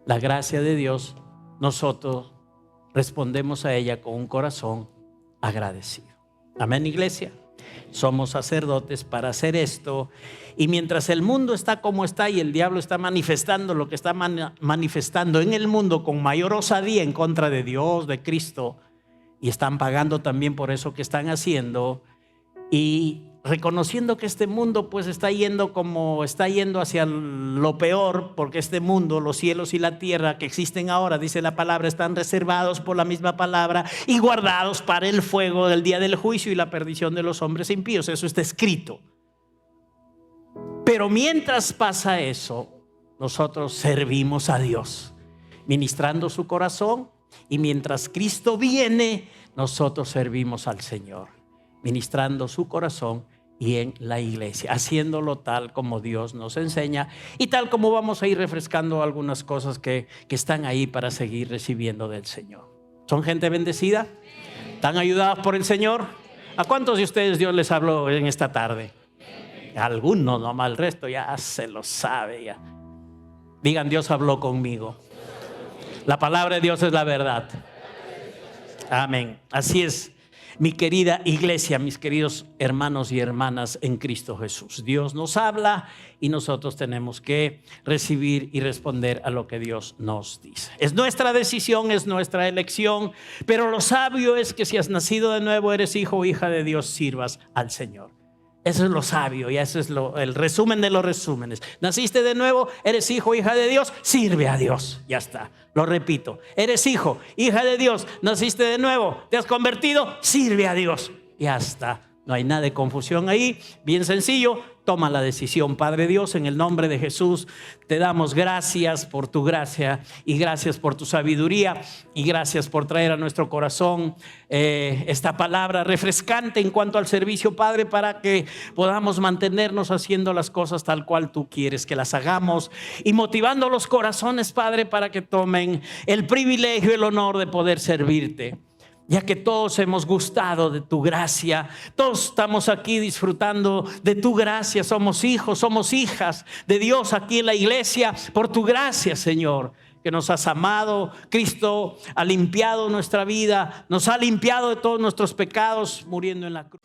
La gracia de Dios, nosotros respondemos a ella con un corazón agradecido. Amén, iglesia. Somos sacerdotes para hacer esto. Y mientras el mundo está como está y el diablo está manifestando lo que está manifestando en el mundo con mayor osadía en contra de Dios, de Cristo, y están pagando también por eso que están haciendo, y reconociendo que este mundo pues está yendo hacia lo peor, porque este mundo, los cielos y la tierra que existen ahora, dice la palabra, están reservados por la misma palabra y guardados para el fuego del día del juicio y la perdición de los hombres impíos. Eso está escrito. Pero mientras pasa eso, nosotros servimos a Dios, ministrando su corazón, y mientras Cristo viene, nosotros servimos al Señor, ministrando su corazón y en la iglesia, haciéndolo tal como Dios nos enseña y tal como vamos a ir refrescando algunas cosas que están ahí para seguir recibiendo del Señor. ¿Son gente bendecida? ¿Están ayudados por el Señor? ¿A cuántos de ustedes Dios les habló en esta tarde? A algunos, nomás el resto ya se lo sabe ya. Digan, Dios habló conmigo. La palabra de Dios es la verdad. Amén. Así es. mi querida iglesia, mis queridos hermanos y hermanas en Cristo Jesús. Dios nos habla y nosotros tenemos que recibir y responder a lo que Dios nos dice. Es nuestra decisión, es nuestra elección, pero lo sabio es que si has nacido de nuevo, eres hijo o hija de Dios, sirvas al Señor. Eso es lo sabio y eso es el resumen de los resúmenes. Naciste de nuevo, eres hijo o hija de Dios, sirve a Dios. Ya está, lo repito. Eres hijo, hija de Dios, naciste de nuevo, te has convertido, sirve a Dios. Ya está, no hay nada de confusión ahí, bien sencillo. Toma la decisión, Padre Dios, en el nombre de Jesús. Te damos gracias por tu gracia y gracias por tu sabiduría y gracias por traer a nuestro corazón esta palabra refrescante en cuanto al servicio, Padre, para que podamos mantenernos haciendo las cosas tal cual tú quieres que las hagamos y motivando los corazones, Padre, para que tomen el privilegio y el honor de poder servirte. Ya que todos hemos gustado de tu gracia, todos estamos aquí disfrutando de tu gracia, somos hijos, somos hijas de Dios aquí en la iglesia por tu gracia, Señor, que nos has amado. Cristo ha limpiado nuestra vida, nos ha limpiado de todos nuestros pecados muriendo en la cruz.